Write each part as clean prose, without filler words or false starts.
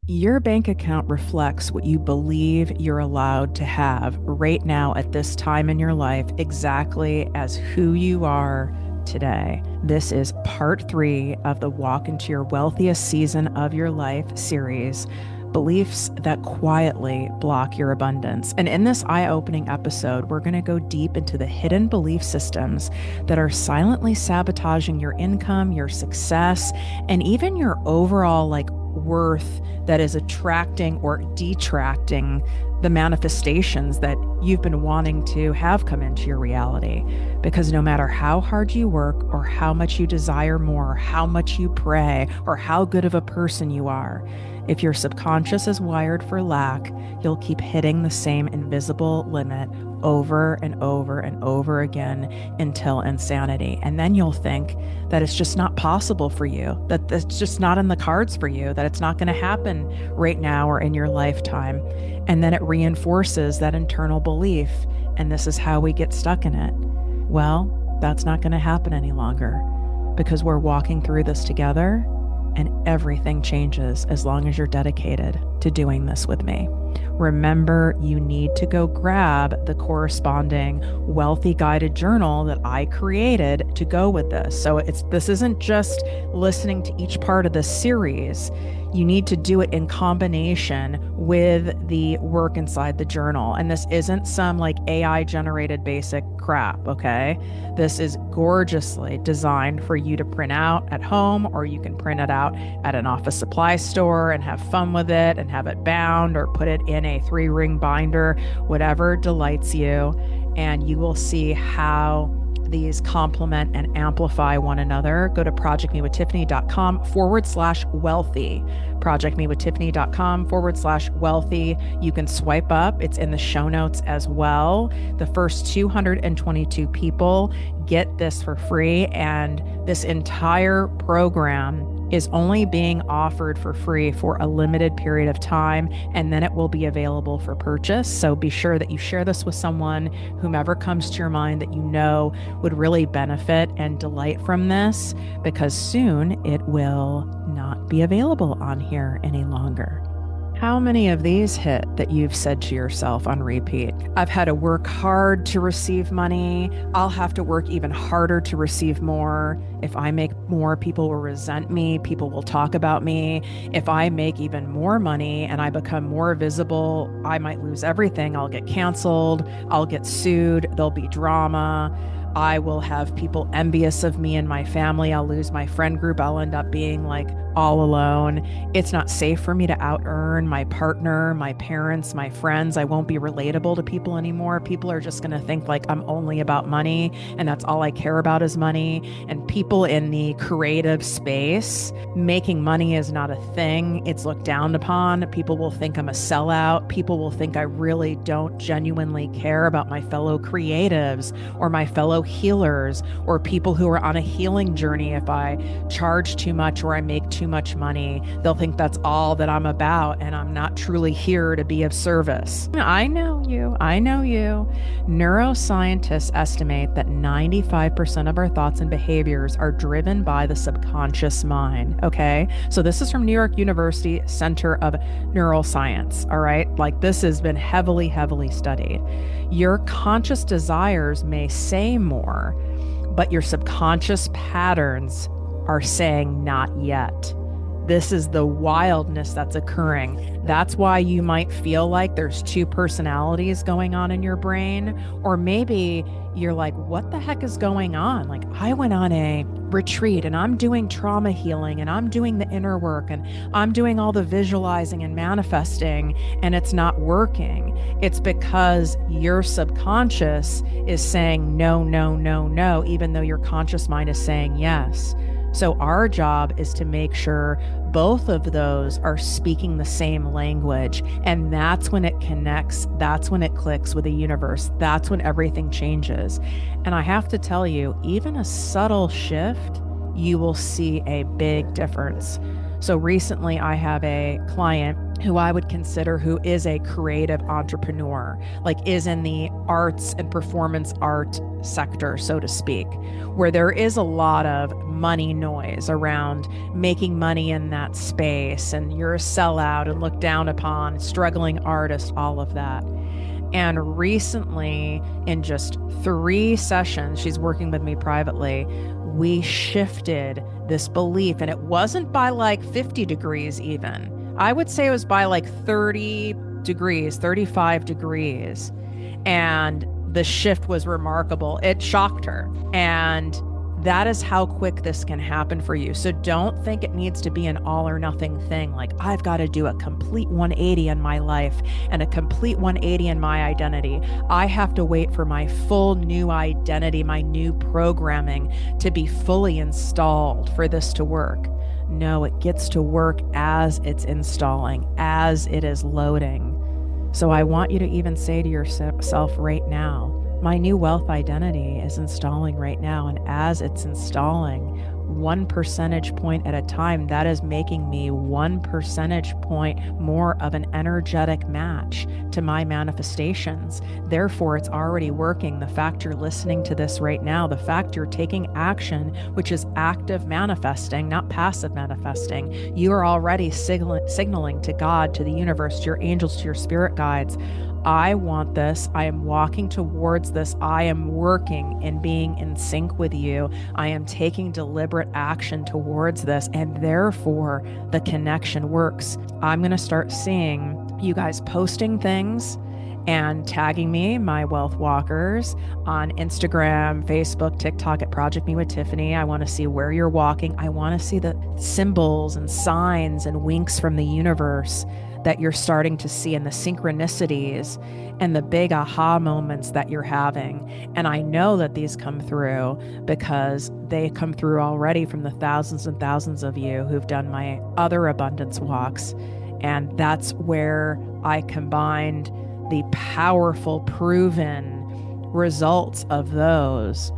Your bank account reflects what you believe you're allowed to have right now at this time in your life, exactly as who you are today. This is part 3 of the Walk into Your Wealthiest Season of Your Life series, beliefs that quietly block your abundance. And in this eye-opening episode, we're going to go deep into the hidden belief systems that are silently sabotaging your income, your success, and even your overall worth that is attracting or detracting the manifestations that you've been wanting to have come into your reality. Because no matter how hard you work or how much you desire more, or how much you pray, or how good of a person you are, if your subconscious is wired for lack, you'll keep hitting the same invisible limit over and over and over again until insanity. And then you'll think that it's just not possible for you, that it's just not in the cards for you, that it's not going to happen right now or in your lifetime. And then it reinforces that internal belief. And this is how we get stuck in it. Well, that's not going to happen any longer because we're walking through this together. And everything changes as long as you're dedicated to doing this with me. Remember, you need to go grab the corresponding wealthy guided journal that I created to go with this. So this isn't just listening to each part of this series. You need to do it in combination with the work inside the journal. And this isn't some AI generated basic crap, okay? This is gorgeously designed for you to print out at home, or you can print it out at an office supply store and have fun with it and have it bound or put it in a 3-ring binder, whatever delights you. And you will see how these complement and amplify one another. Go to projectmewithtiffany.com/wealthy. projectmewithtiffany.com/wealthy. You can swipe up. It's in the show notes as well. The first 222 people get this for free. And this entire program is only being offered for free for a limited period of time, and then it will be available for purchase. So be sure that you share this with someone, whomever comes to your mind that you know would really benefit and delight from this, because soon it will not be available on here any longer. How many of these hit that you've said to yourself on repeat? I've had to work hard to receive money. I'll have to work even harder to receive more. If I make more, people will resent me. People will talk about me. If I make even more money and I become more visible, I might lose everything. I'll get canceled. I'll get sued. There'll be drama. I will have people envious of me and my family. I'll lose my friend group. I'll end up being all alone. It's not safe for me to out earn my partner, my parents, my friends. I won't be relatable to people anymore. People are just going to think I'm only about money and that's all I care about is money. And people in the creative space, making money is not a thing. It's looked down upon. People will think I'm a sellout. People will think I really don't genuinely care about my fellow creatives or my fellow healers or people who are on a healing journey. If I charge too much or I make too much money, they'll think that's all that I'm about and I'm not truly here to be of service. I know you. Neuroscientists estimate that 95% of our thoughts and behaviors are driven by the subconscious mind. Okay. So this is from New York University Center of Neuroscience. All right. This has been heavily studied. Your conscious desires may say more, but your subconscious patterns are saying not yet. This is the wildness that's occurring. That's why you might feel like there's 2 personalities going on in your brain. Or maybe you're like, what the heck is going on? I went on a retreat and I'm doing trauma healing and I'm doing the inner work and I'm doing all the visualizing and manifesting and it's not working. It's because your subconscious is saying no, no, no, no, even though your conscious mind is saying yes. So our job is to make sure both of those are speaking the same language. And that's when it connects. That's when it clicks with the universe. That's when everything changes. And I have to tell you, even a subtle shift, you will see a big difference. So recently I have a client who I would consider who is a creative entrepreneur, like is in the arts and performance art sector, so to speak, where there is a lot of money noise around making money in that space, and you're a sellout and looked down upon, struggling artist, all of that. And recently, in just 3 sessions, she's working with me privately, we shifted this belief. And it wasn't by like 50 degrees, even. I would say it was by like 30 degrees, 35 degrees. And the shift was remarkable. It shocked her. And that is how quick this can happen for you. So don't think it needs to be an all or nothing thing. Like, I've got to do a complete 180 in my life and a complete 180 in my identity. I have to wait for my full new identity, my new programming to be fully installed for this to work. No, it gets to work as it's installing, as it is loading. So I want you to even say to yourself right now, my new wealth identity is installing right now. And as it's installing 1 percentage point at a time, that is making me 1 percentage point more of an energetic match to my manifestations. Therefore, it's already working. The fact you're listening to this right now, the fact you're taking action, which is active manifesting, not passive manifesting, you are already signaling to God, to the universe, to your angels, to your spirit guides, I want this. I am walking towards this. I am working and being in sync with you. I am taking deliberate action towards this. And therefore, the connection works. I'm going to start seeing you guys posting things and tagging me, my wealth walkers, on Instagram, Facebook, TikTok at ProjectME with Tiffany. I want to see where you're walking. I want to see the symbols and signs and winks from the universe that you're starting to see, and the synchronicities and the big aha moments that you're having. And I know that these come through because they come through already from the thousands and thousands of you who've done my other abundance walks. And that's where I combined the powerful, proven results of those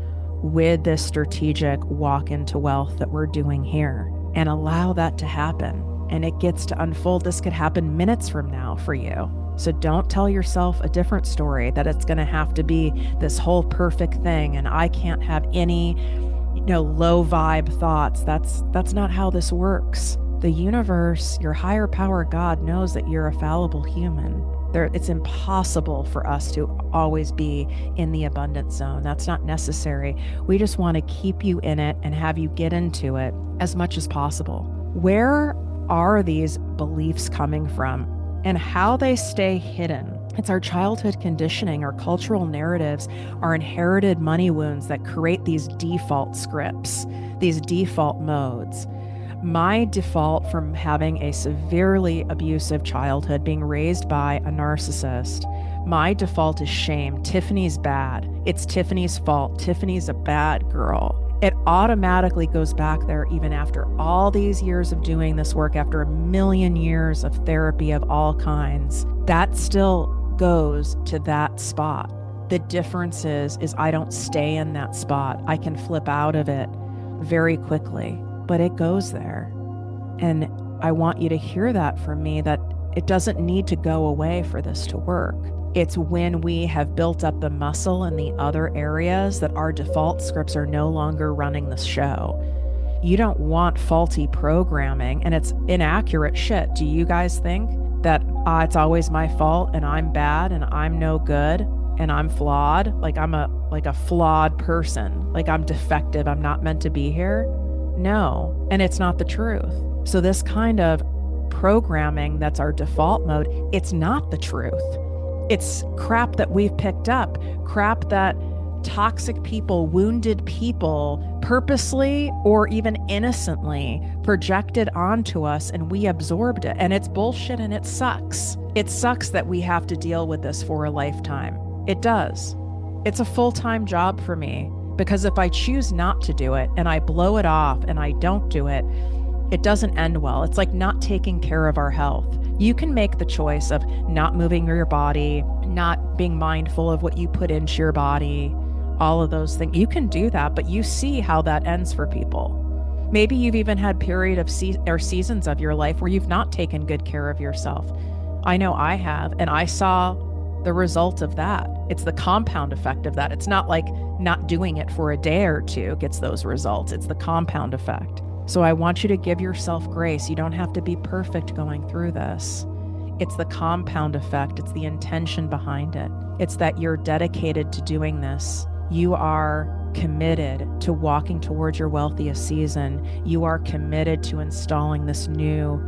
with this strategic walk into wealth that we're doing here, and allow that to happen. And it gets to unfold. This could happen minutes from now for you. So don't tell yourself a different story, that it's going to have to be this whole perfect thing and I can't have any, low vibe thoughts. That's not how this works. The universe, your higher power, God, knows that you're a fallible human. It's impossible for us to always be in the abundant zone. That's not necessary. We just want to keep you in it and have you get into it as much as possible. Where are these beliefs coming from and how they stay hidden? It's our childhood conditioning, our cultural narratives, our inherited money wounds that create these default scripts, these default modes. My default from having a severely abusive childhood, being raised by a narcissist, my default is shame. Tiffany's bad. It's Tiffany's fault. Tiffany's a bad girl. It automatically goes back there even after all these years of doing this work, after 1,000,000 years of therapy of all kinds. That still goes to that spot. The difference is I don't stay in that spot. I can flip out of it very quickly, but it goes there. And I want you to hear that from me, that it doesn't need to go away for this to work. It's when we have built up the muscle in the other areas that our default scripts are no longer running the show. You don't want faulty programming, and it's inaccurate shit. Do you guys think that it's always my fault and I'm bad and I'm no good and I'm flawed? Like I'm a flawed person, like I'm defective, I'm not meant to be here? No, and it's not the truth. So this kind of programming that's our default mode, it's not the truth. It's crap that we've picked up, crap that toxic people, wounded people, purposely or even innocently projected onto us, and we absorbed it. And it's bullshit and it sucks. It sucks that we have to deal with this for a lifetime. It does. It's a full-time job for me, because if I choose not to do it and I blow it off and I don't do it, it doesn't end well. It's like not taking care of our health. You can make the choice of not moving your body, not being mindful of what you put into your body, all of those things. You can do that, but you see how that ends for people. Maybe you've even had period of or seasons of your life where you've not taken good care of yourself. I know I have, and I saw the result of that. It's the compound effect of that. It's not like not doing it for a day or two gets those results. It's the compound effect. So I want you to give yourself grace. You don't have to be perfect going through this. It's the compound effect. It's the intention behind it. It's that you're dedicated to doing this. You are committed to walking towards your wealthiest season. You are committed to installing this new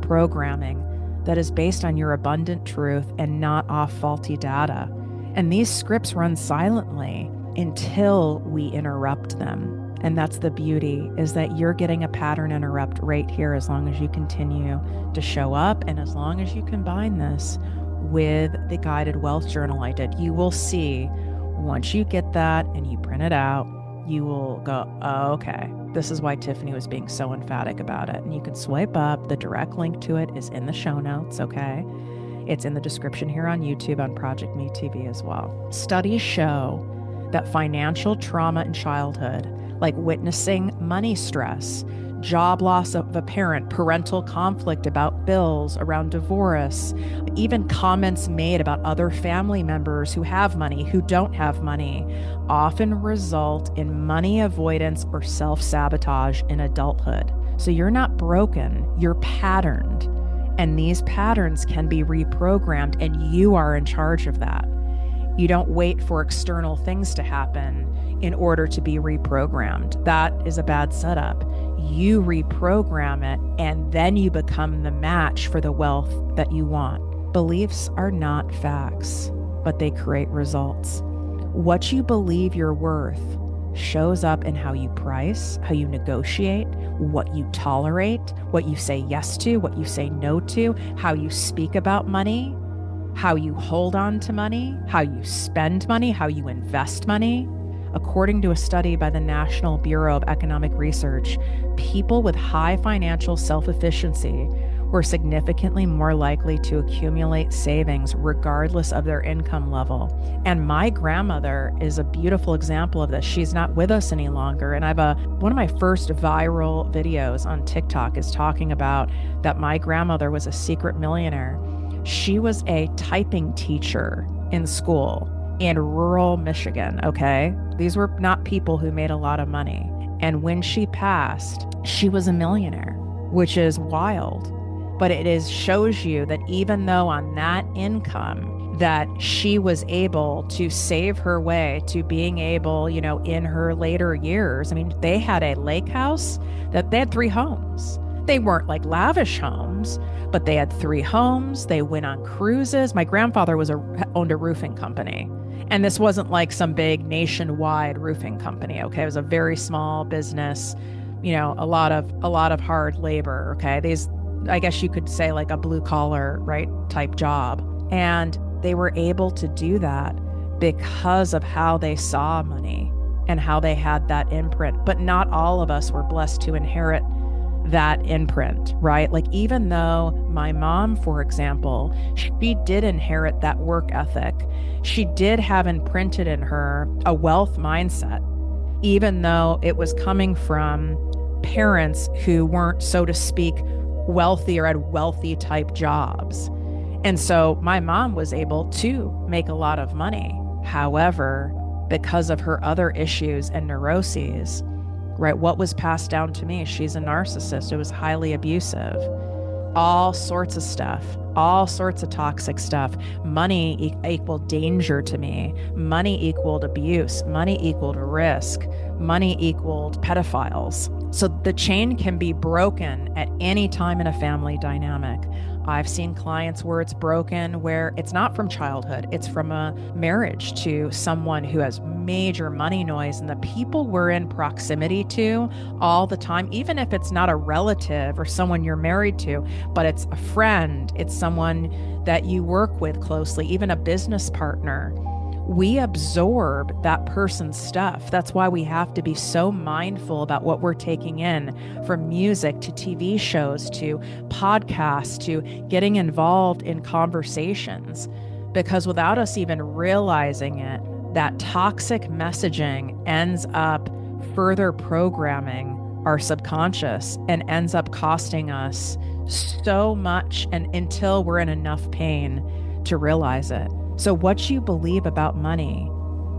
programming that is based on your abundant truth and not off faulty data. And these scripts run silently until we interrupt them. And that's the beauty, is that you're getting a pattern interrupt right here as long as you continue to show up and as long as you combine this with the guided wealth journal I did. You will see once you get that and you print it out, you will go, oh, okay, this is why Tiffany was being so emphatic about it. And you can swipe up. The direct link to it is in the show notes, okay? It's in the description here on YouTube on ProjectME TV as well. Studies show that financial trauma in childhood, like witnessing money stress, job loss of a parent, parental conflict about bills, around divorce, even comments made about other family members who have money, who don't have money, often result in money avoidance or self-sabotage in adulthood. So you're not broken, you're patterned. And these patterns can be reprogrammed, and you are in charge of that. You don't wait for external things to happen in order to be reprogrammed. That is a bad setup. You reprogram it, and then you become the match for the wealth that you want. Beliefs are not facts, but they create results. What you believe you're worth shows up in how you price, how you negotiate, what you tolerate, what you say yes to, what you say no to, how you speak about money, how you hold on to money, how you spend money, how you invest money. According to a study by the National Bureau of Economic Research, people with high financial self-efficiency were significantly more likely to accumulate savings regardless of their income level. And my grandmother is a beautiful example of this. She's not with us any longer. And one of my first viral videos on TikTok is talking about that my grandmother was a secret millionaire. She was a typing teacher in school in rural Michigan, okay? These were not people who made a lot of money. And when she passed, she was a millionaire, which is wild. But shows you that even though on that income, that she was able to save her way to being able, in her later years. I mean, they had a lake house they had 3 homes. They weren't like lavish homes, but they had 3 homes. They went on cruises. My grandfather owned a roofing company. And this wasn't like some big nationwide roofing company, okay? It was a very small business, a lot of hard labor, okay? I guess you could say like a blue collar, right, type job. And they were able to do that because of how they saw money and how they had that imprint. But not all of us were blessed to inherit that imprint, right? Like even though my mom, for example, she did inherit that work ethic. She did have imprinted in her a wealth mindset, even though it was coming from parents who weren't, so to speak, wealthy or had wealthy type jobs. And so my mom was able to make a lot of money. However, because of her other issues and neuroses, right, what was passed down to me? She's a narcissist. It was highly abusive. All sorts of stuff, all sorts of toxic stuff. Money equaled danger to me. Money equaled abuse. Money equaled risk. Money equaled pedophiles. So the chain can be broken at any time in a family dynamic. I've seen clients where it's broken, where it's not from childhood, it's from a marriage to someone who has major money noise, and the people we're in proximity to all the time, even if it's not a relative or someone you're married to, but it's a friend, it's someone that you work with closely, even a business partner, we absorb that person's stuff. That's why we have to be so mindful about what we're taking in, from music to TV shows to podcasts to getting involved in conversations. Because without us even realizing it, that toxic messaging ends up further programming our subconscious and ends up costing us so much, and until we're in enough pain to realize it. So what you believe about money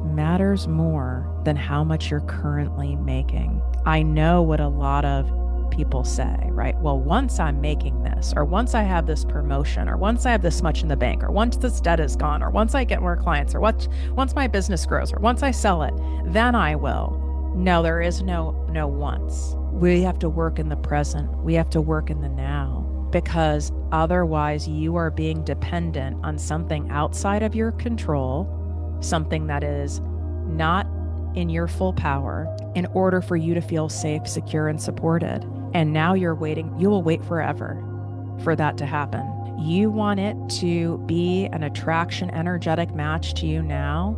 matters more than how much you're currently making. I know what a lot of people say, right? Well, once I'm making this, or once I have this promotion, or once I have this much in the bank, or once this debt is gone, or once I get more clients, or once my business grows, or once I sell it, then I will. No, there is no once. We have to work in the present. We have to work in the now, because otherwise you are being dependent on something outside of your control, something that is not in your full power, in order for you to feel safe, secure, and supported. And now you're waiting. You will wait forever for that to happen. You want it to be an attraction, energetic match to you now,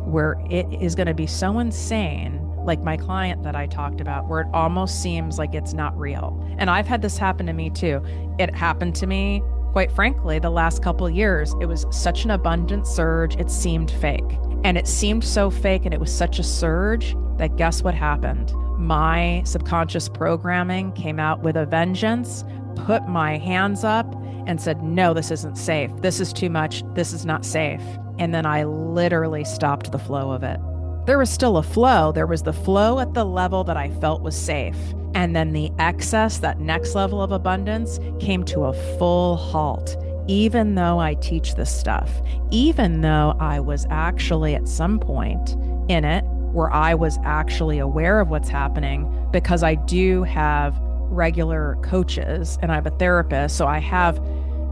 where it is going to be so insane, like my client that I talked about, where it almost seems like it's not real. And I've had this happen to me too. It happened to me, quite frankly, the last couple of years. It was such an abundant surge, it seemed fake. And it seemed so fake, and it was such a surge that guess what happened? My subconscious programming came out with a vengeance, put my hands up and said, no, this isn't safe. This is too much. This is not safe. And then I literally stopped the flow of it. There was still a flow. There was the flow at the level that I felt was safe. And then the excess, that next level of abundance, came to a full halt. Even though I teach this stuff, even though I was actually at some point in it where I was actually aware of what's happening, because I do have regular coaches and I have a therapist. So I have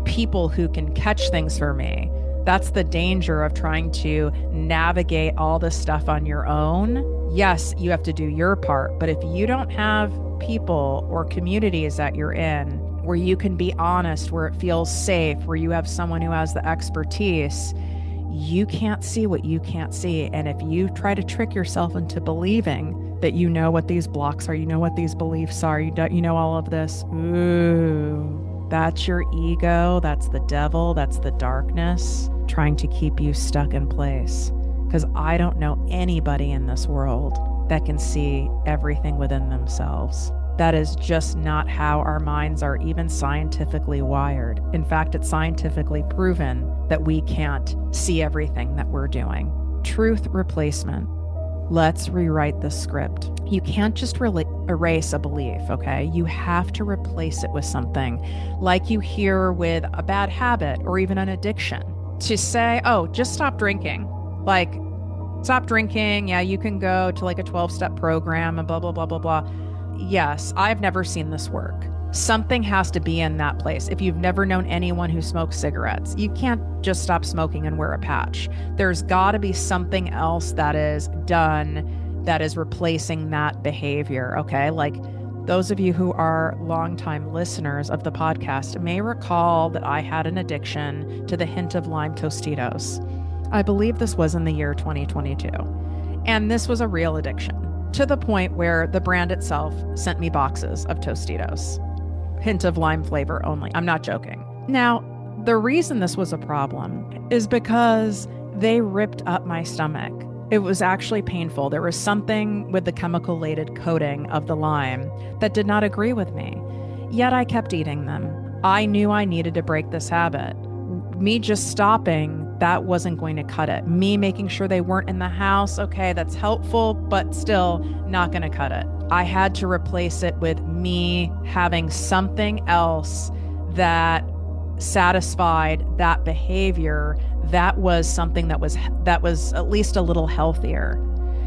people who can catch things for me. That's the danger of trying to navigate all this stuff on your own. Yes, you have to do your part, but if you don't have people or communities that you're in where you can be honest, where it feels safe, where you have someone who has the expertise, you can't see what you can't see. And if you try to trick yourself into believing that you know what these blocks are, you know what these beliefs are, you know all of this, ooh, that's your ego, that's the devil, that's the darkness trying to keep you stuck in place. Because I don't know anybody in this world that can see everything within themselves. That is just not how our minds are even scientifically wired. In fact, it's scientifically proven that we can't see everything that we're doing. Truth replacement. Let's rewrite the script. You can't just erase a belief, okay? You have to replace it with something like you hear with a bad habit or even an addiction. To say, oh, just stop drinking. Like, stop drinking. Yeah, you can go to like a 12-step program and blah, blah, blah, blah, blah. Yes, I've never seen this work. Something has to be in that place. If you've never known anyone who smokes cigarettes, you can't just stop smoking and wear a patch. There's got to be something else that is done that is replacing that behavior, okay? Like those of you who are longtime listeners of the podcast may recall that I had an addiction to the hint of lime Tostitos. I believe this was in the year 2022. And this was a real addiction, to the point where the brand itself sent me boxes of Tostitos. Hint of lime flavor only. I'm not joking. Now, the reason this was a problem is because they ripped up my stomach. It was actually painful. There was something with the chemical-laden coating of the lime that did not agree with me. Yet I kept eating them. I knew I needed to break this habit. Me just stopping, that wasn't going to cut it. Me making sure they weren't in the house, okay, that's helpful, but still not going to cut it. I had to replace it with me having something else that satisfied that behavior. That was something that was at least a little healthier.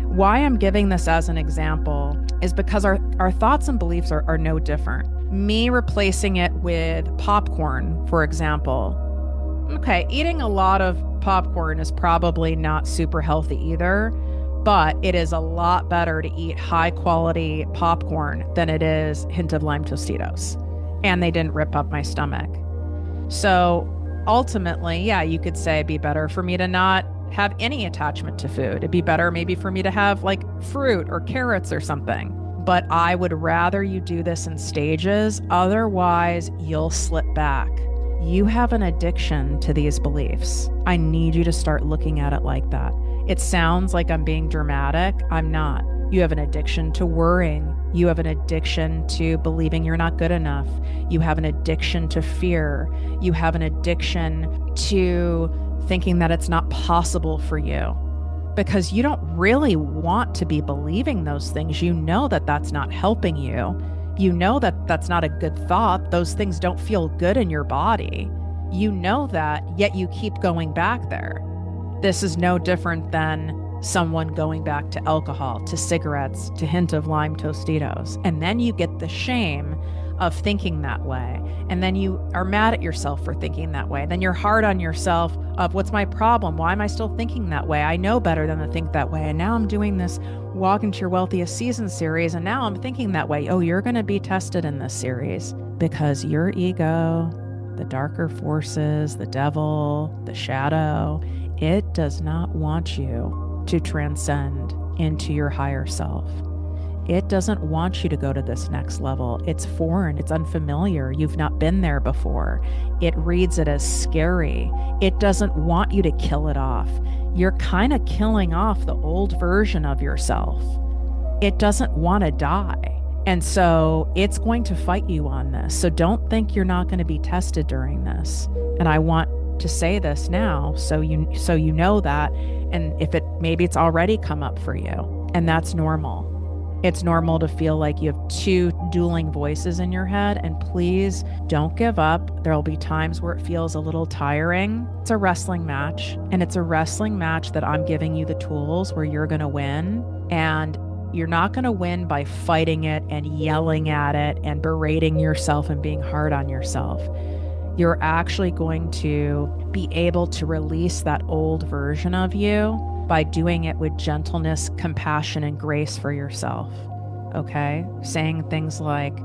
Why I'm giving this as an example is because our thoughts and beliefs are no different. Me replacing it with popcorn, for example. Okay, eating a lot of popcorn is probably not super healthy either, but it is a lot better to eat high quality popcorn than it is hint of lime Tostitos. And they didn't rip up my stomach. So ultimately, yeah, you could say it'd be better for me to not have any attachment to food. It'd be better maybe for me to have like fruit or carrots or something. But I would rather you do this in stages. Otherwise, you'll slip back. You have an addiction to these beliefs. I need you to start looking at it like that. It sounds like I'm being dramatic. I'm not. You have an addiction to worrying. You have an addiction to believing you're not good enough. You have an addiction to fear. You have an addiction to thinking that it's not possible for you because you don't really want to be believing those things. You know that that's not helping you. You know that that's not a good thought. Those things don't feel good in your body. You know that, yet you keep going back there. This is no different than someone going back to alcohol, to cigarettes, to hint of lime Tostitos. And then you get the shame of thinking that way. And then you are mad at yourself for thinking that way. Then you're hard on yourself of what's my problem? Why am I still thinking that way? I know better than to think that way. And now I'm doing this Walk into Your Wealthiest Season series. And now I'm thinking that way. Oh, you're going to be tested in this series because your ego, the darker forces, the devil, the shadow, it does not want you to transcend into your higher self. It doesn't want you to go to this next level. It's foreign. It's unfamiliar. You've not been there before. It reads it as scary. It doesn't want you to kill it off. You're kind of killing off the old version of yourself. It doesn't want to die. And so it's going to fight you on this. So don't think you're not going to be tested during this. And I want to say this now so you know that. And if maybe it's already come up for you, and that's normal. It's normal to feel like you have two dueling voices in your head, and please don't give up. There'll be times where it feels a little tiring. It's a wrestling match, and it's a wrestling match that I'm giving you the tools where you're going to win. And you're not going to win by fighting it and yelling at it and berating yourself and being hard on yourself. You're actually going to be able to release that old version of you by doing it with gentleness, compassion, and grace for yourself. Okay? Saying things like,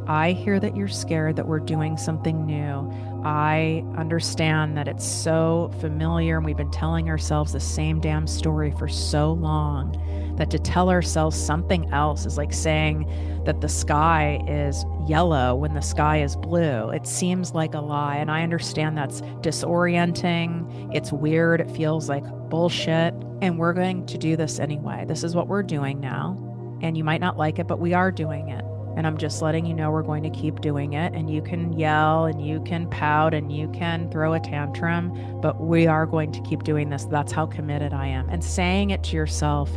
I hear that you're scared that we're doing something new. I understand that it's so familiar and we've been telling ourselves the same damn story for so long that to tell ourselves something else is like saying that the sky is yellow when the sky is blue. It seems like a lie. And I understand that's disorienting. It's weird. It feels like bullshit. And we're going to do this anyway. This is what we're doing now. And you might not like it, but we are doing it. And I'm just letting you know we're going to keep doing it. And you can yell and you can pout and you can throw a tantrum, but we are going to keep doing this. That's how committed I am. And saying it to yourself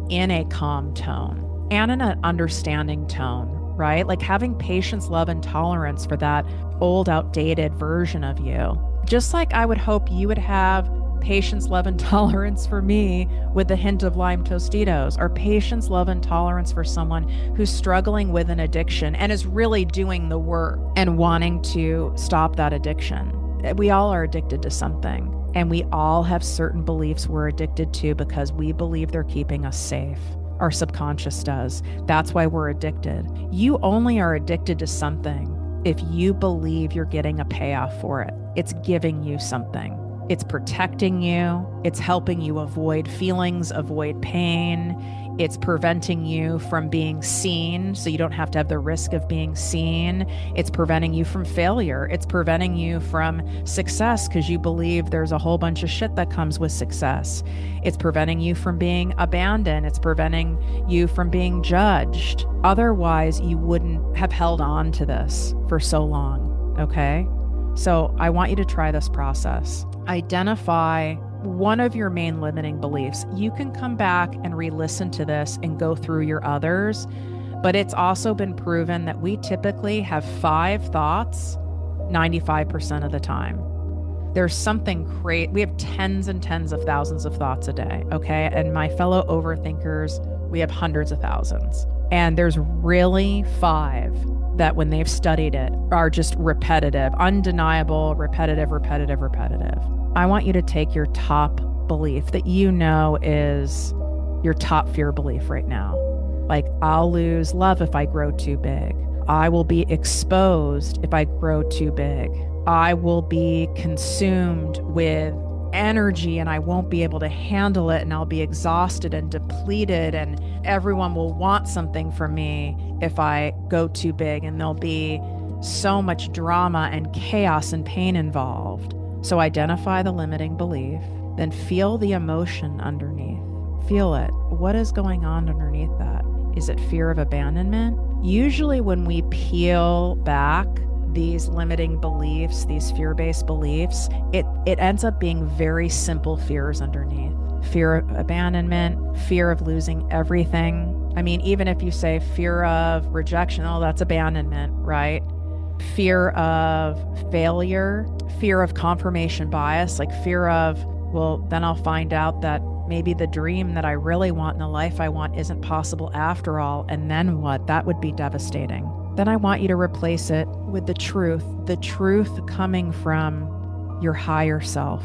in a calm tone and in an understanding tone, right? Like having patience, love, and tolerance for that old, outdated version of you. Just like I would hope you would have patience, love, and tolerance for me with a hint of lime Tostitos, or patience, love, and tolerance for someone who's struggling with an addiction and is really doing the work and wanting to stop that addiction. We all are addicted to something, and we all have certain beliefs we're addicted to because we believe they're keeping us safe. Our subconscious does. That's why we're addicted. You only are addicted to something if you believe you're getting a payoff for it. It's giving you something. It's protecting you. It's helping you avoid feelings, avoid pain. It's preventing you from being seen, so you don't have to have the risk of being seen. It's preventing you from failure. It's preventing you from success because you believe there's a whole bunch of shit that comes with success. It's preventing you from being abandoned. It's preventing you from being judged. Otherwise, you wouldn't have held on to this for so long, okay? So I want you to try this process. Identify one of your main limiting beliefs. You can come back and re-listen to this and go through your others, but it's also been proven that we typically have 5 thoughts 95% of the time. There's something great. We have tens and tens of thousands of thoughts a day, okay? And my fellow overthinkers, we have hundreds of thousands. And there's really 5 that when they've studied it are just repetitive, undeniable, repetitive. I want you to take your top belief that you know is your top fear belief right now. Like, I'll lose love if I grow too big. I will be exposed if I grow too big. I will be consumed with energy and I won't be able to handle it, and I'll be exhausted and depleted, and everyone will want something from me if I go too big, and there'll be so much drama and chaos and pain involved. So identify the limiting belief, then feel the emotion underneath. Feel it. What is going on underneath that? Is it fear of abandonment? Usually when we peel back these limiting beliefs, these fear-based beliefs, it ends up being very simple fears underneath. Fear of abandonment, fear of losing everything. I mean, even if you say fear of rejection, oh, that's abandonment, right? Fear of failure, fear of confirmation bias, like fear of, well, then I'll find out that maybe the dream that I really want and the life I want isn't possible after all. And then what? That would be devastating. Then I want you to replace it with the truth coming from your higher self.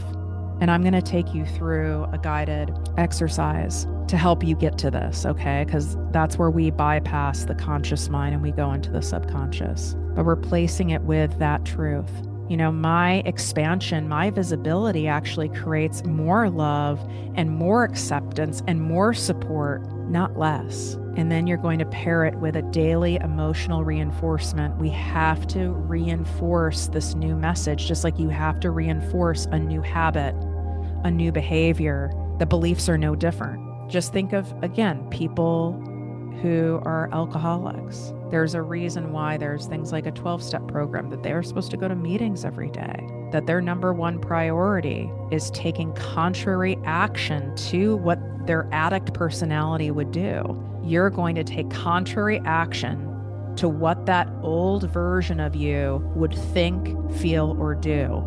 And I'm going to take you through a guided exercise to help you get to this, okay? Because that's where we bypass the conscious mind and we go into the subconscious. But replacing it with that truth. You know, my expansion, my visibility actually creates more love and more acceptance and more support, not less. And then you're going to pair it with a daily emotional reinforcement. We have to reinforce this new message, just like you have to reinforce a new habit, a new behavior. The beliefs are no different. Just think of, again, people who are alcoholics. There's a reason why there's things like a 12-step program, that they're supposed to go to meetings every day, that their number one priority is taking contrary action to what their addict personality would do. You're going to take contrary action to what that old version of you would think, feel, or do.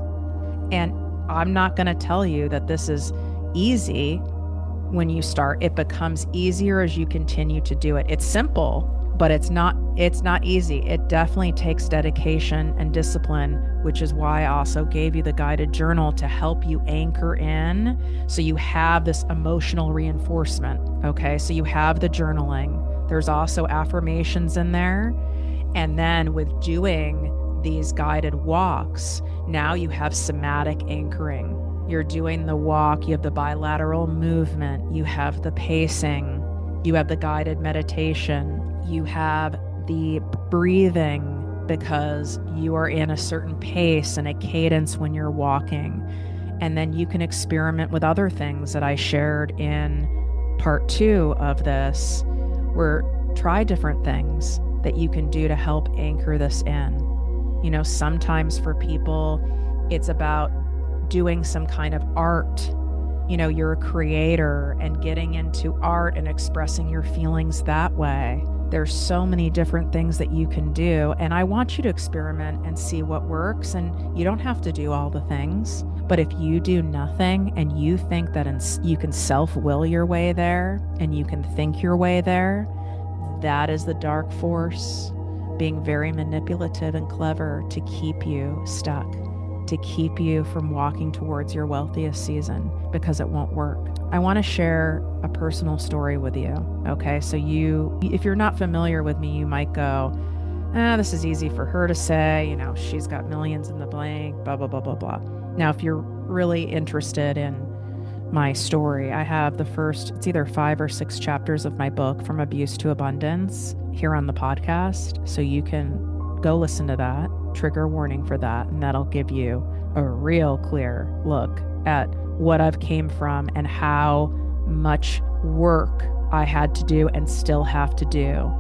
And I'm not going to tell you that this is easy when you start. It becomes easier as you continue to do it. It's simple, but it's not easy. It definitely takes dedication and discipline, which is why I also gave you the guided journal to help you anchor in. So you have this emotional reinforcement. Okay. So you have the journaling. There's also affirmations in there. And then with doing these guided walks, now you have somatic anchoring. You're doing the walk, you have the bilateral movement, you have the pacing, you have the guided meditation, you have the breathing because you are in a certain pace and a cadence when you're walking. And then you can experiment with other things that I shared in part 2 of this, where try different things that you can do to help anchor this in. You know, sometimes for people, it's about doing some kind of art. You know, you're a creator and getting into art and expressing your feelings that way. There's so many different things that you can do. And I want you to experiment and see what works. And you don't have to do all the things. But if you do nothing and you think that you can self-will your way there and you can think your way there, that is the dark force being very manipulative and clever to keep you stuck, to keep you from walking towards your wealthiest season, because it won't work. I want to share a personal story with you. Okay. So if you're not familiar with me, you might go, this is easy for her to say, you know, she's got millions in the bank, blah, blah, blah, blah, blah. Now, if you're really interested in my story, I have the first, it's either 5 or 6 chapters of my book, From Abuse to Abundance, here on the podcast. So you can go listen to that, trigger warning for that, and that'll give you a real clear look at what I've came from and how much work I had to do and still have to do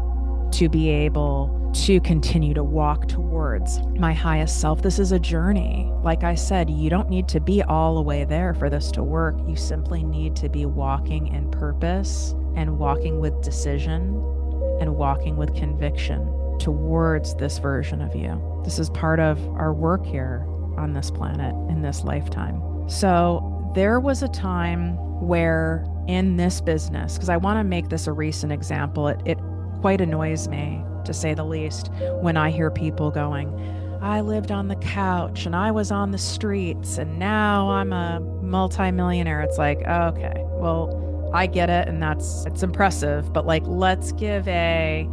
to be able to continue to walk towards my highest self. This is a journey. Like I said, you don't need to be all the way there for this to work. You simply need to be walking in purpose and walking with decision and walking with conviction towards this version of you. This is part of our work here on this planet in this lifetime. So there was a time where in this business, because I want to make this a recent example, it quite annoys me, to say the least, when I hear people going, I lived on the couch and I was on the streets and now I'm a multimillionaire. It's like, okay, well, I get it. And it's impressive, but like, let's give a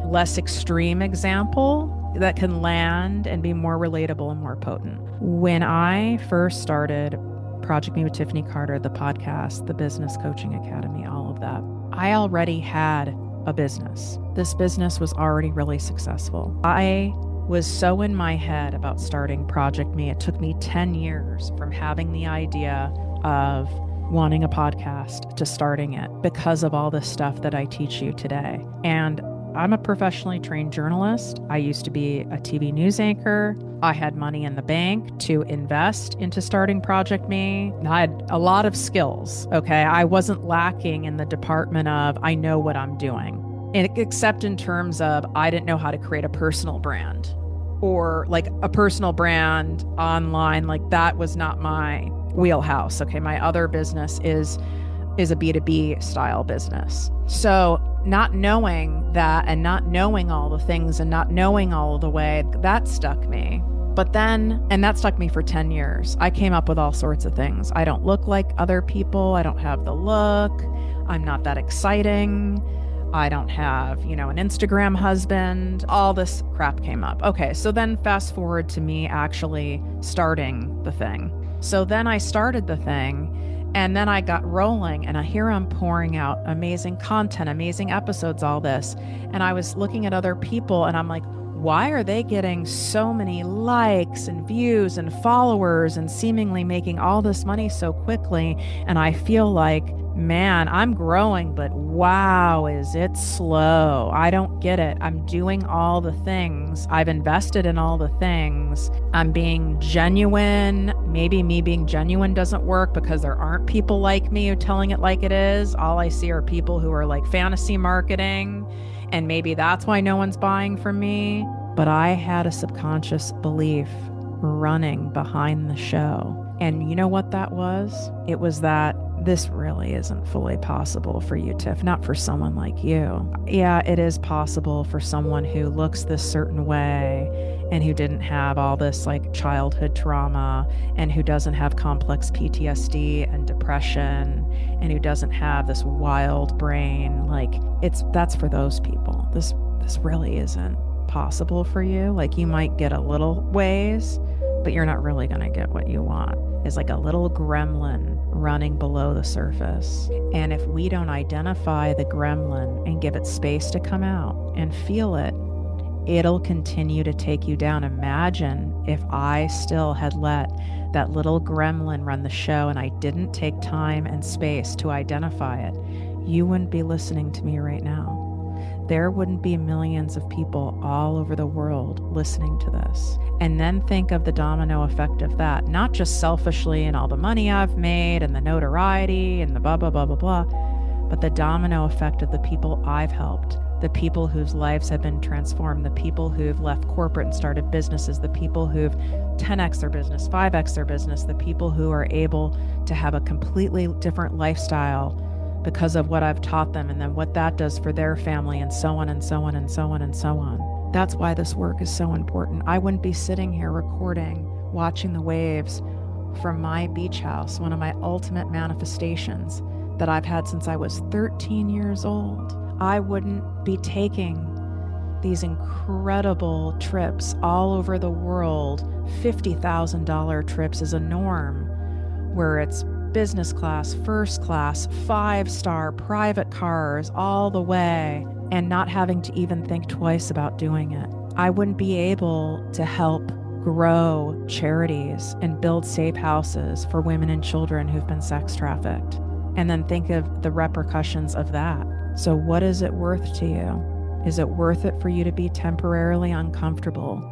less extreme example that can land and be more relatable and more potent. When I first started ProjectME with Tiffany Carter, the podcast, the Business Coaching Academy, all of that, I already had a business. This business was already really successful. I was so in my head about starting ProjectME. It took me 10 years from having the idea of wanting a podcast to starting it because of all this stuff that I teach you today. And I'm a professionally trained journalist. I used to be a TV news anchor. I had money in the bank to invest into starting ProjectME. I had a lot of skills, okay? I wasn't lacking in the department of I know what I'm doing, except in terms of I didn't know how to create a personal brand or like a personal brand online. Like that was not my wheelhouse, okay? My other business is a B2B style business. So not knowing that and not knowing all the things and not knowing all of the way, that stuck me. But then, and that stuck me for 10 years. I came up with all sorts of things. I don't look like other people. I don't have the look. I'm not that exciting. I don't have, an Instagram husband. All this crap came up. Okay, so then fast forward to me actually starting the thing. So then I started the thing. And then I got rolling, and here I'm pouring out amazing content, amazing episodes, all this. And I was looking at other people, and I'm like, why are they getting so many likes and views and followers and seemingly making all this money so quickly? And I feel like, man, I'm growing, but wow, is it slow? I don't get it. I'm doing all the things. I've invested in all the things. I'm being genuine. Maybe me being genuine doesn't work because there aren't people like me who are telling it like it is. All I see are people who are like fantasy marketing, and maybe that's why no one's buying from me. But I had a subconscious belief running behind the show. And you know what that was? It was that this really isn't fully possible for you, Tiff, not for someone like you. Yeah, it is possible for someone who looks this certain way and who didn't have all this like childhood trauma and who doesn't have complex PTSD and depression and who doesn't have this wild brain. Like that's for those people. This really isn't possible for you. Like you might get a little ways, but you're not really going to get what you want. It's like a little gremlin running below the surface. And if we don't identify the gremlin and give it space to come out and feel it, it'll continue to take you down. Imagine if I still had let that little gremlin run the show and I didn't take time and space to identify it. You wouldn't be listening to me right now. There wouldn't be millions of people all over the world listening to this. And then think of the domino effect of that, not just selfishly and all the money I've made and the notoriety and the blah, blah, blah, blah, blah, but the domino effect of the people I've helped, the people whose lives have been transformed, the people who've left corporate and started businesses, the people who've 10x their business, 5x their business, the people who are able to have a completely different lifestyle because of what I've taught them, and then what that does for their family, and so on and so on and so on and so on. That's why this work is so important. I wouldn't be sitting here recording, watching the waves from my beach house, one of my ultimate manifestations that I've had since I was 13 years old. I wouldn't be taking these incredible trips all over the world. $50,000 trips is a norm, where it's business class, first class, 5-star private cars all the way, and not having to even think twice about doing it. I wouldn't be able to help grow charities and build safe houses for women and children who've been sex trafficked, and then think of the repercussions of that. So what is it worth to you? Is it worth it for you to be temporarily uncomfortable,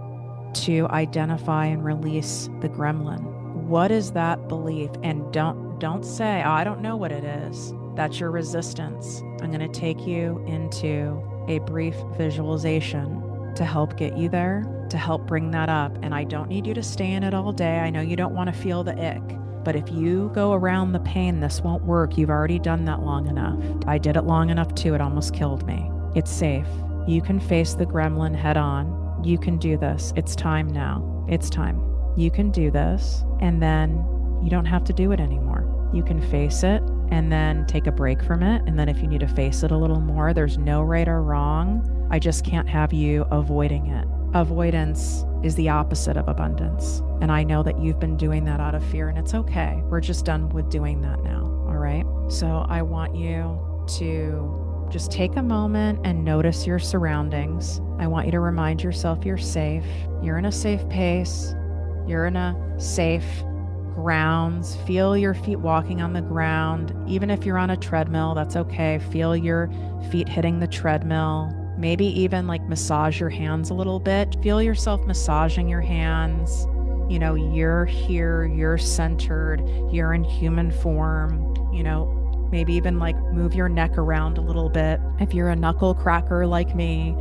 to identify and release the gremlin? What is that belief? And don't say, oh, I don't know what it is. That's your resistance. I'm going to take you into a brief visualization to help get you there, to help bring that up. And I don't need you to stay in it all day. I know you don't want to feel the ick, but if you go around the pain, this won't work. You've already done that long enough. I did it long enough too. It almost killed me. It's safe. You can face the gremlin head on. You can do this. It's time now. It's time. You can do this, and then you don't have to do it anymore. You can face it and then take a break from it. And then if you need to face it a little more, there's no right or wrong. I just can't have you avoiding it. Avoidance is the opposite of abundance. And I know that you've been doing that out of fear, and it's okay. We're just done with doing that now. All right. So I want you to just take a moment and notice your surroundings. I want you to remind yourself you're safe. You're in a safe pace. You're in a safe, grounds. Feel your feet walking on the ground. Even if you're on a treadmill, that's okay. Feel your feet hitting the treadmill. Maybe even like massage your hands a little bit. Feel yourself massaging your hands. You know, you're here, you're centered, you're in human form. You know, maybe even like move your neck around a little bit. If you're a knuckle cracker like me,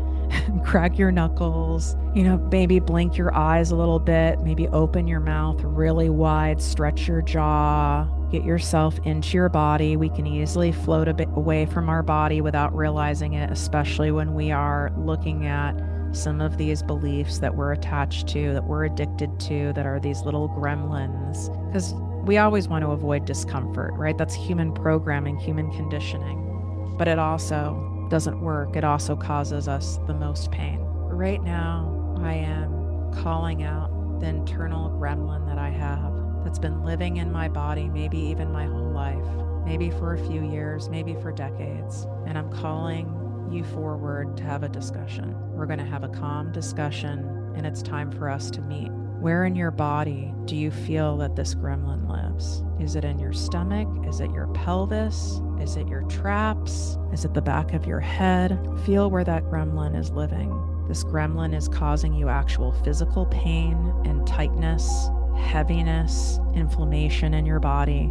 crack your knuckles, you know, maybe blink your eyes a little bit, maybe open your mouth really wide, stretch your jaw, get yourself into your body. We can easily float a bit away from our body without realizing it, especially when we are looking at some of these beliefs that we're attached to, that we're addicted to, that are these little gremlins. Because we always want to avoid discomfort, right? That's human programming, human conditioning. But it also doesn't work. It also causes us the most pain. Right now, I am calling out the internal gremlin that I have that's been living in my body, maybe even my whole life, maybe for a few years, maybe for decades. And I'm calling you forward to have a discussion. We're going to have a calm discussion, and it's time for us to meet. Where in your body do you feel that this gremlin lives? Is it in your stomach? Is it your pelvis? Is it your traps? Is it the back of your head? Feel where that gremlin is living. This gremlin is causing you actual physical pain and tightness, heaviness, inflammation in your body.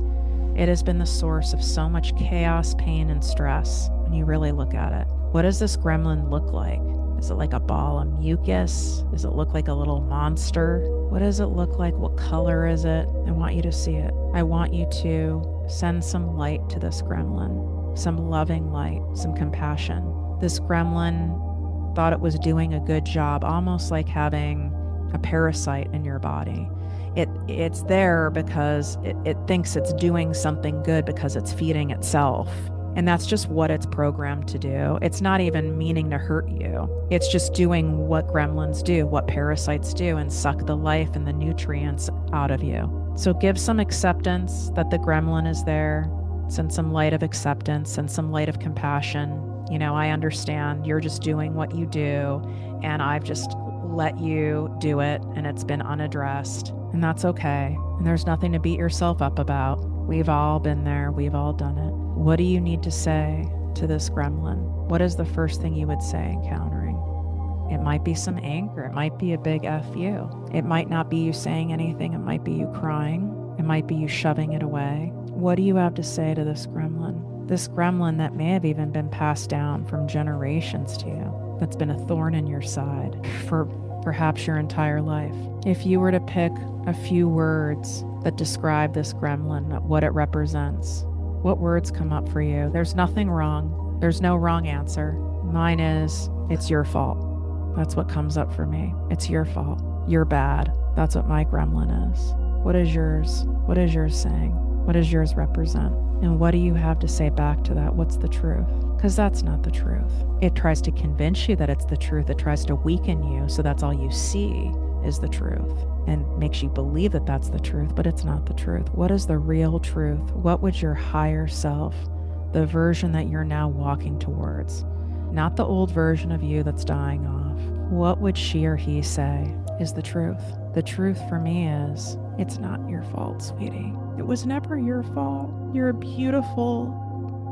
It has been the source of so much chaos, pain, and stress when you really look at it. What does this gremlin look like? Is it like a ball of mucus? Does it look like a little monster? What does it look like? What color is it? I want you to see it. I want you to send some light to this gremlin, some loving light, some compassion. This gremlin thought it was doing a good job, almost like having a parasite in your body. It's there because it thinks it's doing something good because it's feeding itself. And that's just what it's programmed to do. It's not even meaning to hurt you. It's just doing what gremlins do, what parasites do, and suck the life and the nutrients out of you. So give some acceptance that the gremlin is there. Send some light of acceptance and some light of compassion. You know, I understand you're just doing what you do, and I've just let you do it, and it's been unaddressed. And that's okay. And there's nothing to beat yourself up about. We've all been there. We've all done it. What do you need to say to this gremlin? What is the first thing you would say encountering? It might be some anger. It might be a big F you. It might not be you saying anything. It might be you crying. It might be you shoving it away. What do you have to say to this gremlin? This gremlin that may have even been passed down from generations to you, that's been a thorn in your side for perhaps your entire life. If you were to pick a few words that describe this gremlin, what it represents, what words come up for you? There's nothing wrong. There's no wrong answer. Mine is, it's your fault. That's what comes up for me. It's your fault. You're bad. That's what my gremlin is. What is yours? What is yours saying? What does yours represent? And what do you have to say back to that? What's the truth? Because that's not the truth. It tries to convince you that it's the truth. It tries to weaken you, so that's all you see is the truth, and makes you believe that that's the truth, but it's not the truth. What is the real truth? What would your higher self, the version that you're now walking towards, not the old version of you that's dying off, what would she or he say is the truth? The truth for me is, it's not your fault, sweetie. It was never your fault. You're a beautiful,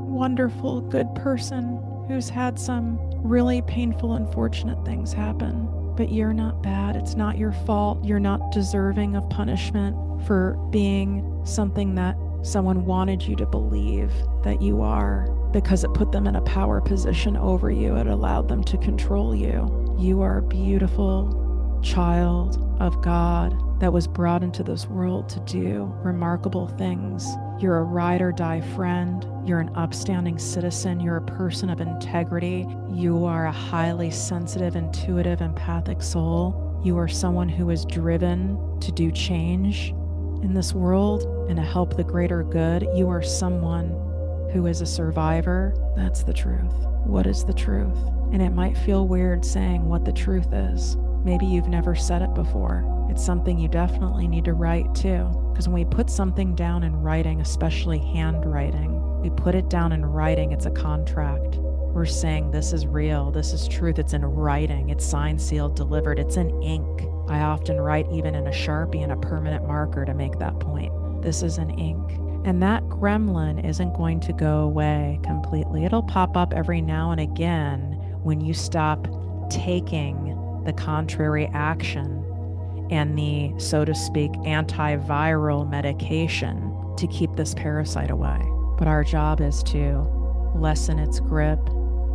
wonderful, good person who's had some really painful, unfortunate things happen. But you're not bad. It's not your fault. You're not deserving of punishment for being something that someone wanted you to believe that you are, because it put them in a power position over you. It allowed them to control you. You are a beautiful child of God that was brought into this world to do remarkable things. You're a ride or die friend. You're an upstanding citizen. You're a person of integrity. You are a highly sensitive, intuitive, empathic soul. You are someone who is driven to do change in this world and to help the greater good. You are someone who is a survivor. That's the truth. What is the truth? And it might feel weird saying what the truth is. Maybe you've never said it before. It's something you definitely need to write too. Because when we put something down in writing, especially handwriting, we put it down in writing, it's a contract. We're saying this is real, this is truth, it's in writing, it's signed, sealed, delivered, it's in ink. I often write even in a Sharpie and a permanent marker to make that point. This is an ink. And that gremlin isn't going to go away completely. It'll pop up every now and again when you stop taking the contrary action and the, so to speak, antiviral medication to keep this parasite away. But our job is to lessen its grip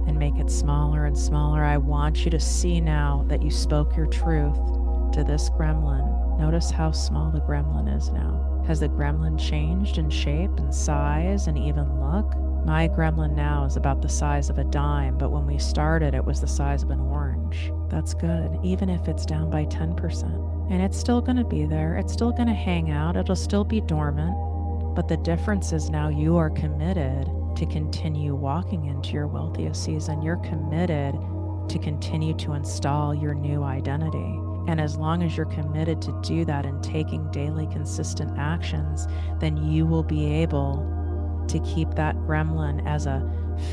and make it smaller and smaller. I want you to see now that you spoke your truth to this gremlin. Notice how small the gremlin is now. Has the gremlin changed in shape and size and even look? My gremlin now is about the size of a dime, but when we started, it was the size of an orange. That's good, even if it's down by 10%. And it's still going to be there. It's still going to hang out. It'll still be dormant. But the difference is now you are committed to continue walking into your wealthiest season. You're committed to continue to install your new identity. And as long as you're committed to do that and taking daily consistent actions, then you will be able to keep that gremlin as a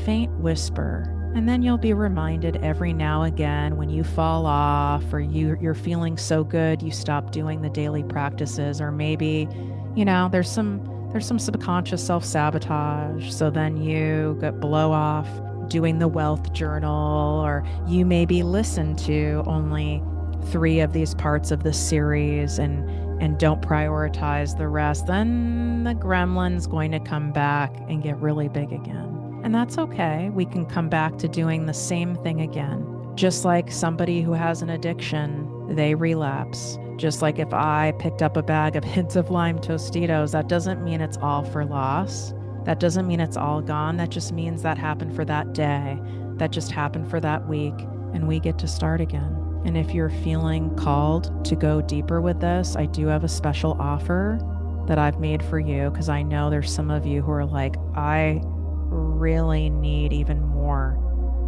faint whisper. And then you'll be reminded every now and again when you fall off or you're feeling so good you stop doing the daily practices, or maybe, there's some subconscious self-sabotage. So then you blow off doing the wealth journal, or you maybe listen to only 3 of these parts of the series and don't prioritize the rest. Then the gremlin's going to come back and get really big again. And that's okay. We can come back to doing the same thing again. Just like somebody who has an addiction, they relapse. Just like if I picked up a bag of Hints of Lime Tostitos, that doesn't mean it's all for loss. That doesn't mean it's all gone. That just means that happened for that day. That just happened for that week. And we get to start again. And if you're feeling called to go deeper with this, I do have a special offer that I've made for you, because I know there's some of you who are like, I really need even more.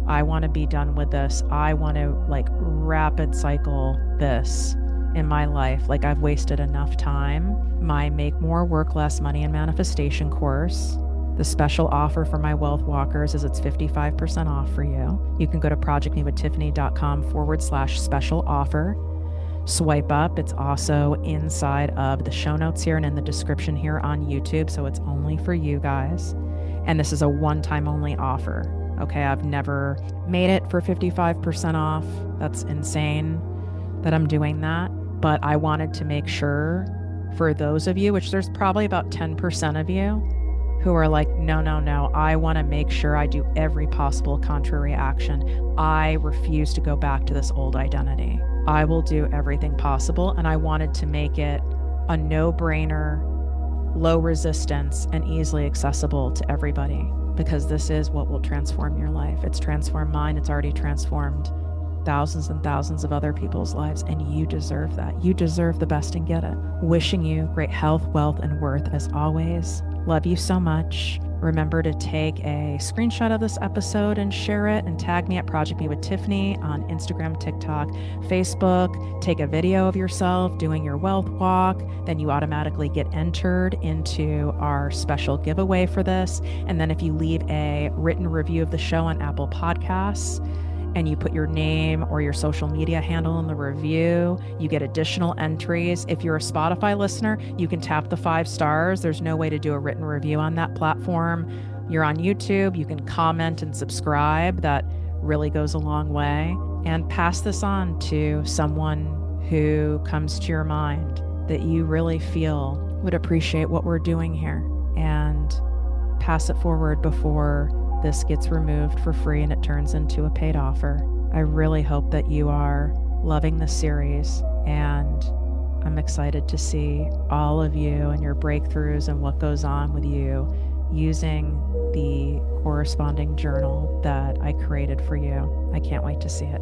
I want to be done with this. I want to rapid cycle this in my life. Like, I've wasted enough time. My Make More, Work Less, Money and Manifestation course, the special offer for my wealth walkers is it's 55% off for you. You can go to ProjectMeWithTiffany.com/special offer. Swipe up. It's also inside of the show notes here and in the description here on YouTube. So it's only for you guys. And this is a one-time only offer. Okay, I've never made it for 55% off. That's insane that I'm doing that. But I wanted to make sure for those of you, which there's probably about 10% of you, who are like, no, I want to make sure I do every possible contrary action. I refuse to go back to this old identity. I will do everything possible. And I wanted to make it a no-brainer, low resistance, and easily accessible to everybody, because this is what will transform your life. It's transformed mine. It's already transformed thousands and thousands of other people's lives, and you deserve that. You deserve the best and get it. Wishing you great health, wealth, and worth as always. Love you so much. Remember to take a screenshot of this episode and share it, and tag me at Project Me with Tiffany on Instagram, TikTok, Facebook. Take a video of yourself doing your wealth walk. Then you automatically get entered into our special giveaway for this. And then if you leave a written review of the show on Apple Podcasts, and you put your name or your social media handle in the review, you get additional entries. If you're a Spotify listener, you can tap the 5 stars. There's no way to do a written review on that platform. You're on YouTube, you can comment and subscribe. That really goes a long way. And pass this on to someone who comes to your mind that you really feel would appreciate what we're doing here. And pass it forward before this gets removed for free and it turns into a paid offer. I really hope that you are loving this series, and I'm excited to see all of you and your breakthroughs and what goes on with you using the corresponding journal that I created for you. I can't wait to see it.